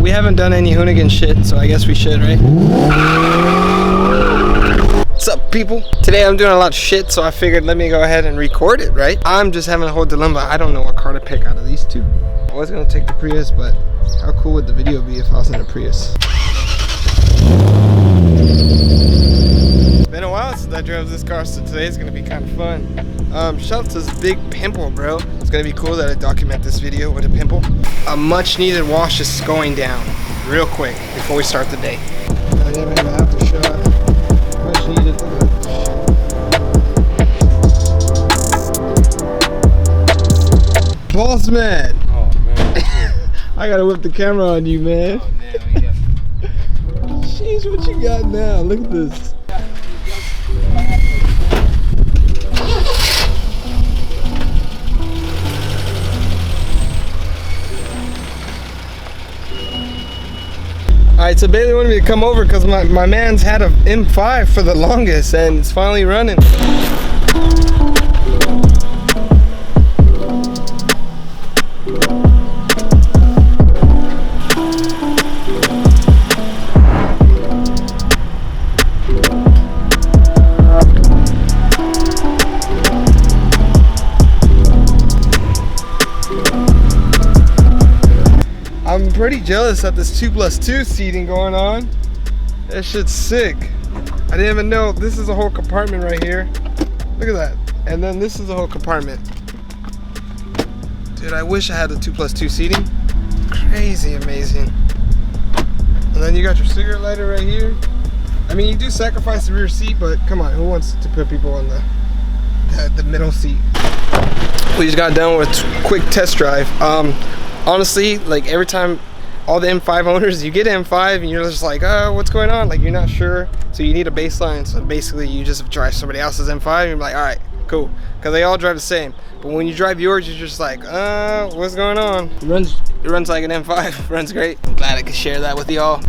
we haven't done any hoonigan shit, so I guess we should, right? What's up, people? Today I'm doing a lot of shit, so I figured let me go ahead and record it, right? I'm just having a whole dilemma. I don't know what car to pick out of these two. I was gonna take the Prius, but how cool would the video be if I was in a Prius? It's been a while since I drove this car, so today's gonna be kind of fun. Shout out to this big pimple, bro. It's gonna be cool that I document this video with a pimple. A much needed wash is going down real quick before we start the day. I didn't even have to shot. Much needed. Boss man. Oh man. I gotta whip the camera on you, man. Oh man, we got. Jeez, what you got now? Look at this. Alright, so Bailey wanted me to come over because my man's had a M5 for the longest and it's finally running. I'm pretty jealous at this 2+2 seating going on. That shit's sick. I didn't even know this is a whole compartment right here. Look at that. And then this is a whole compartment. Dude, I wish I had the 2+2 seating. Crazy amazing. And then you got your cigarette lighter right here. I mean, you do sacrifice the rear seat, but come on, who wants to put people on the middle seat? We just got done with a quick test drive. Honestly, like every time all the M5 owners, you get an M5 and you're just like, oh, what's going on? Like you're not sure, so you need a baseline. So basically you just drive somebody else's M5 and you're like, all right, cool. Because they all drive the same. But when you drive yours, you're just like, what's going on? It runs like an M5, runs great. I'm glad I could share that with y'all.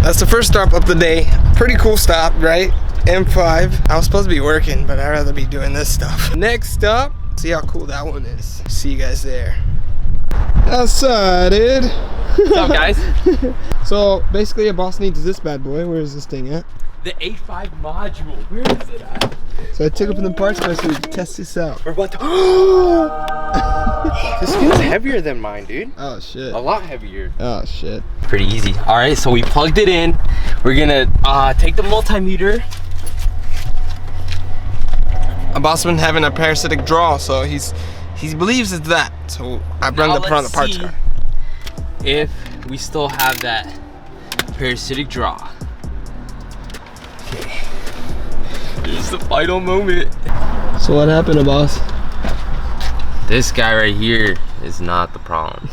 That's the first stop of the day. Pretty cool stop, right? M5. I was supposed to be working, but I'd rather be doing this stuff. Next stop, see how cool that one is. See you guys there. Outside, dude. What's up, guys? So basically a boss needs this bad boy. Where is this thing at? The A5 module. Where is it at? So I took it from the parts place so we can test this out. We're about to. This feels heavier than mine, dude. Oh shit. A lot heavier. Oh shit. Pretty easy. All right, so we plugged it in. We're gonna take the multimeter. A boss been having a parasitic draw, so he believes it's that. So I run the front of the parts guy. If we still have that parasitic draw. Okay. Here's the final moment. So what happened, boss? This guy right here is not the problem.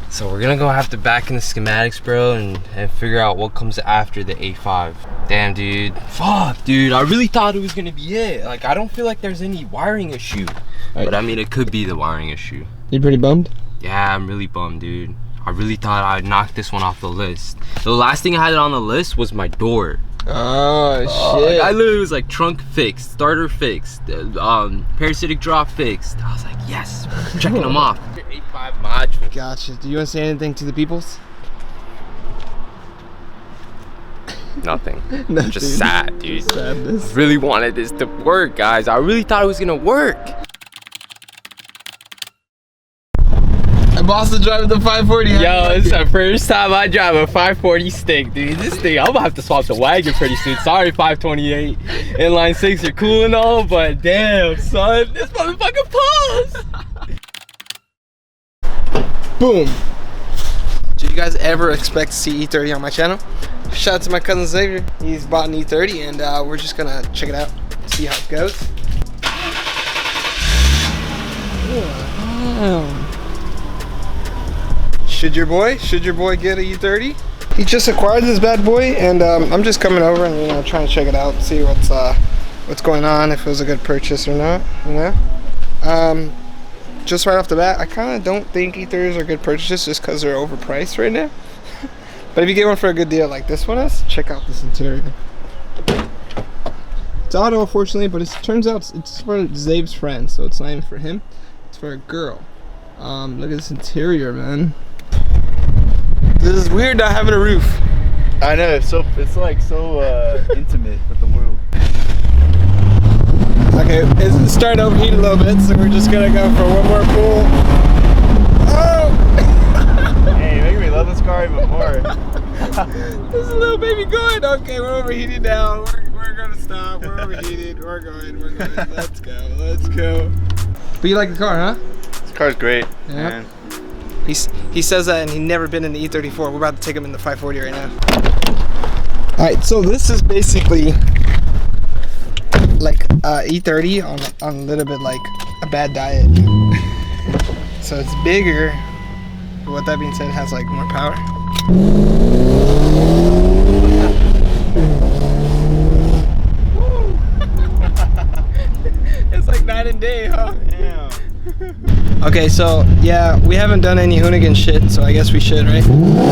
So we're gonna go have to back in the schematics, bro, and figure out what comes after the A5. Damn, dude. Fuck, dude. I really thought it was gonna be it. Like, I don't feel like there's any wiring issue. Right. But I mean, it could be the wiring issue. You pretty bummed? Yeah, I'm really bummed, dude. I really thought I'd knock this one off the list. The last thing I had on the list was my door. Oh, shit. Like, I literally was like, trunk fixed, starter fixed, parasitic draw fixed. I was like, yes, checking them off. A5 module. Gotcha. Do you want to say anything to the peoples? Nothing. I'm just sad, dude. Sadness. I really wanted this to work, guys. I really thought it was gonna work. Boss is driving the 540. Yo, it's the first time I drive a 540 stick, dude. This thing, I'm gonna have to swap the wagon pretty soon. Sorry, 528. Inline 6, you're cool and all, but damn, son, this motherfucker pulls. Boom. Did you guys ever expect to see E30 on my channel? Shout out to my cousin Xavier. He's bought an E30 and we're just gonna check it out, see how it goes. Wow. Should your boy get a E30? He just acquired this bad boy and I'm just coming over and trying to check it out, see what's going on, if it was a good purchase or not, just right off the bat, I kind of don't think E30s are good purchases just because they're overpriced right now. But if you get one for a good deal like this one is, check out this interior. It's auto, unfortunately, but it turns out it's for Zabe's friend, so it's not even for him. It's for a girl. Look at this interior, man. This is weird not having a roof. I know, it's like so intimate with the world. Okay, it's starting to overheat a little bit, so we're just gonna go for one more pull. Oh! Hey, you're making me love this car even more. There's a little baby going. Okay, we're overheating now. We're gonna stop. We're overheated. We're going. Let's go. But you like the car, huh? This car's great, Yeah. man. He says that, and he's never been in the E34. We're about to take him in the 540 right now. All right, so this is basically like E30 on a little bit like a bad diet. So it's bigger, but with that being said, it has like more power. It's like night and day, huh? Damn. Okay, so yeah, we haven't done any hoonigan shit, so I guess we should, right? Damn.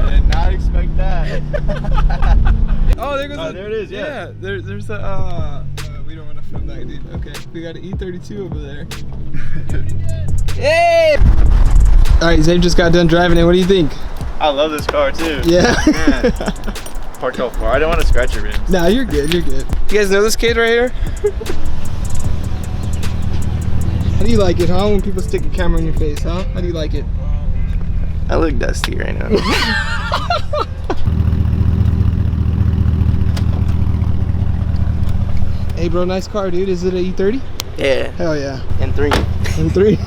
I did not expect that. Oh, there goes. Oh, there it is. Yeah. There's a. We don't want to film that, dude. Okay, we got an E32 over there. Hey! All right, Zave just got done driving it. What do you think? I love this car too. Yeah. Man. Parked all far. I don't want to scratch your rims. Nah, you're good. You guys know this kid right here? How do you like it, huh? When people stick a camera in your face, huh? How do you like it? I look dusty right now. Hey, bro, nice car, dude. Is it an E30? Yeah. Hell yeah. M3. M3.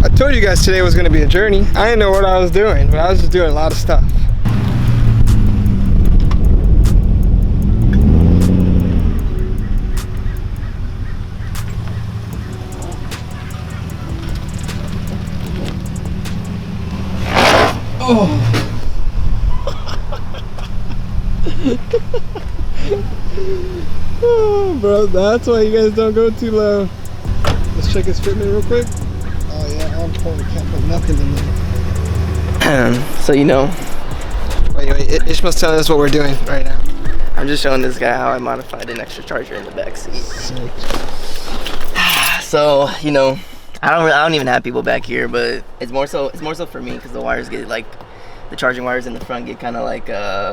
I told you guys today was gonna be a journey. I didn't know what I was doing, but I was just doing a lot of stuff. Oh. Oh, bro, that's why you guys don't go too low. Let's check his fitment real quick. Oh yeah, on point. Can't put nothing in there. So you know, Wait, Ishmael's telling us what we're doing right now. I'm just showing this guy how I modified an extra charger in the back seat. Sick. So you know, I don't even have people back here, but it's more so for me because the wires get like, the charging wires in the front get kind of like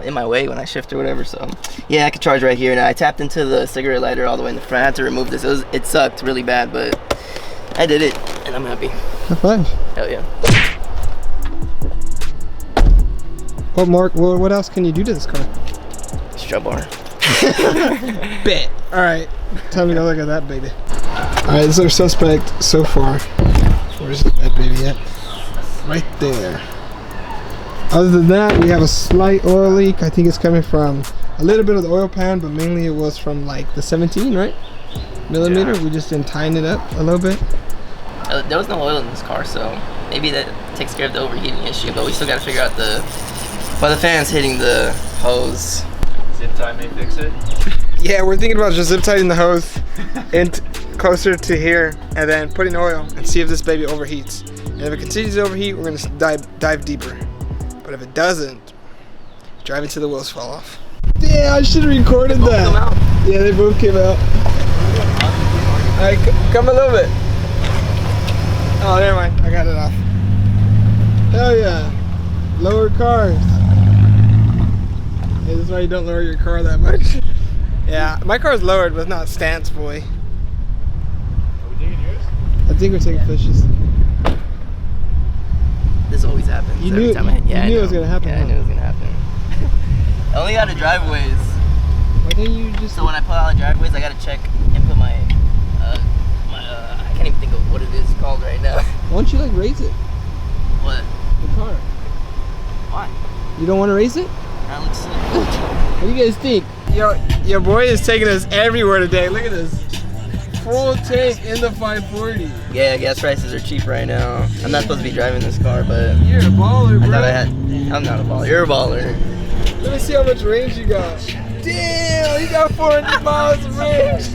in my way when I shift or whatever. So yeah, I can charge right here. And I tapped into the cigarette lighter all the way in the front. I had to remove this. It sucked really bad, but I did it and I'm happy. High five. Hell yeah. What else can you do to this car? Strut bar. Bet. All right, time to go look at that baby. All right, this is our suspect so far. Where's that baby at? Right there. Other than that, we have a slight oil leak. I think it's coming from a little bit of the oil pan, but mainly it was from like the 17, right? Millimeter. Yeah. We just didn't tighten it up a little bit. There was no oil in this car, so maybe that takes care of the overheating issue, but we still got to figure out the fan's hitting the hose. Zip tie may fix it. Yeah, we're thinking about just zip tightening the hose and closer to here, and then putting oil and see if this baby overheats. And if it continues to overheat, we're gonna dive deeper. But if it doesn't, drive it till the wheels fall off. Yeah, I should have recorded that. Come out. Yeah, they both came out. All right, come a little bit. Oh, never mind. I got it off. Hell yeah. Lower cars. Hey, this is why you don't lower your car that much. Yeah, my car's lowered, but it's not stance fully. Are we taking yours? I think we're taking fishes. This always happens. You every knew- time I you knew it was gonna happen, Yeah, I huh? knew it was gonna happen. I only got the driveways. Why didn't you just... So when I pull out the driveways, I gotta check and put my I can't even think of what it is called right now. Why don't you like raise it? What? The car. Why? You don't want to raise it? That looks sick. What do you guys think? Yo, your boy is taking us everywhere today. Look at this. Full tank in the 540. Yeah, gas prices are cheap right now. I'm not supposed to be driving this car, but You're a baller, I bro. thought I had. I'm not a baller. You're a baller. Let me see how much range you got. Damn, you got 400 miles of range.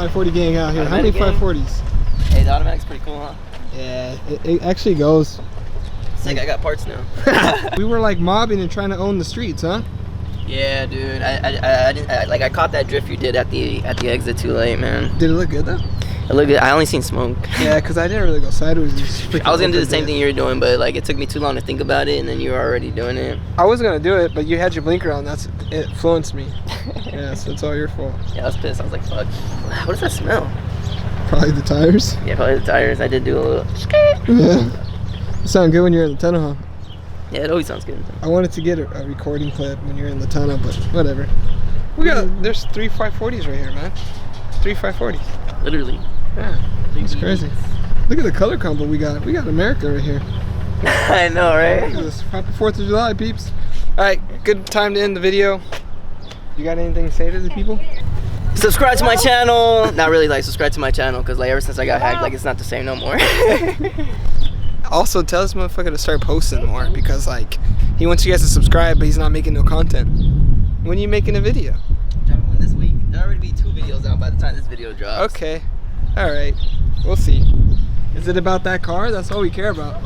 540 gang out here. How many Automatic gang? 540s? Hey, the automatic's pretty cool, huh? Yeah, it actually goes. Sick, I got parts now. We were like mobbing and trying to own the streets, huh? Yeah, dude. I caught that drift you did at the exit too late, man. Did it look good though? It looked good. I only seen smoke. Yeah, because I didn't really go sideways. I was gonna do the same thing you were doing, but like it took me too long to think about it, and then you were already doing it. I was gonna do it, but you had your blinker on. It influenced me. Yeah, so it's all your fault. Yeah, I was pissed. I was like, fuck. What does that smell? Probably the tires. Yeah, probably the tires. I did do a little. Yeah. You sound good when you're in the tunnel, huh? Yeah, it always sounds good. I wanted to get a recording clip when you're in the tunnel, but whatever. There's 3 540s right here, man. 3 540s. Literally. Yeah, it's crazy. Look at the color combo we got. We got America right here. I know, right? Look at this. Happy 4th of July, peeps. All right, good time to end the video. You got anything to say to the people? Subscribe to my channel. Not really, like subscribe to my channel, because like ever since I got hacked, like it's not the same no more. Also, tell this motherfucker to start posting more, because like he wants you guys to subscribe, but he's not making no content. When are you making a video? Dropping one this week. There'll already be 2 videos out by the time this video drops. Okay. All right. We'll see. Is it about that car? That's all we care about.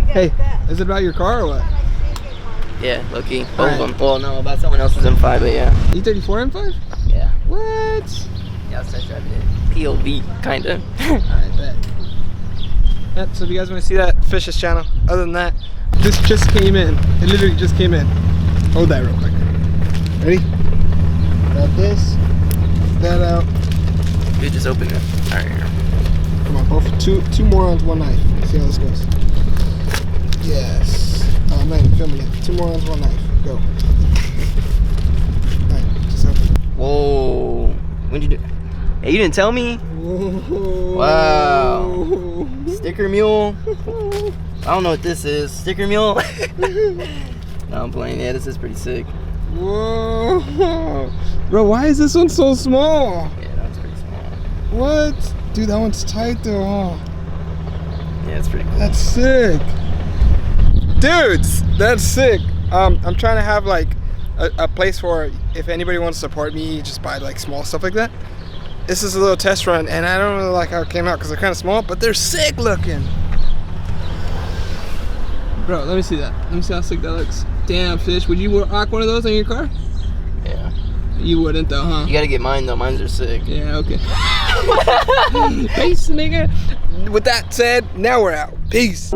Hey, is it about your car or what? Yeah, low key. Both Alright. of them. Well, no, about someone else's M5, but yeah. E34 M5? Yeah. What? Yeah, I was test driving it. POV, kinda. Alright, bet. Yeah, so if you guys want to see that, Fish's channel. Other than that, this just came in. It literally just came in. Hold that real quick. Ready? Grab this. That out. Dude, just open it. Alright. Come on, both. Two morons, one knife. Let's see how this goes. Yes. Oh, I'm not even filming it. 2 morons, 1 knife. Go. Alright, just open. Whoa. When'd you do? Hey, you didn't tell me? Whoa. Wow. Sticker mule. I don't know what this is. Sticker mule? No, I'm playing. Yeah, this is pretty sick. Whoa. Bro, why is this one so small? Yeah, that's pretty small. What? Dude, that one's tight though, huh? Yeah, it's pretty cool. That's sick. Dudes, that's sick. I'm trying to have like a place where if anybody wants to support me, just buy like small stuff like that. This is a little test run, and I don't really like how it came out because they're kind of small, but they're sick looking. Bro, let me see that. Let me see how sick that looks. Damn, Fish, would you rock one of those on your car? Yeah. You wouldn't though, huh? You gotta get mine though. Mines are sick. Yeah, okay. Peace, nigga. With that said, now we're out. Peace.